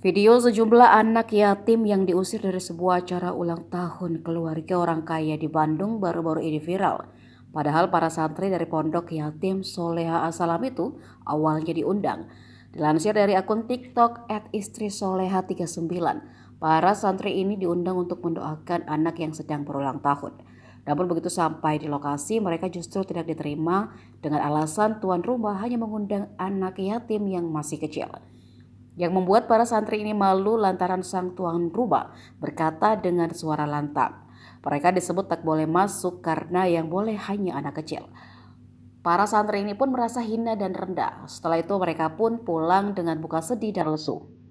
Video sejumlah anak yatim yang diusir dari sebuah acara ulang tahun keluarga orang kaya di Bandung baru-baru ini viral. Padahal para santri dari pondok yatim Soleha Asalam itu awalnya diundang. Dilansir dari akun TikTok @istrisoleha39, para santri ini diundang untuk mendoakan anak yang sedang berulang tahun. Namun begitu sampai di lokasi, mereka justru tidak diterima dengan alasan tuan rumah hanya mengundang anak yatim yang masih kecil. Yang membuat para santri ini malu lantaran sang tuan rumah berkata dengan suara lantang. Mereka disebut tak boleh masuk karena yang boleh hanya anak kecil. Para santri ini pun merasa hina dan rendah. Setelah itu mereka pun pulang dengan muka sedih dan lesu.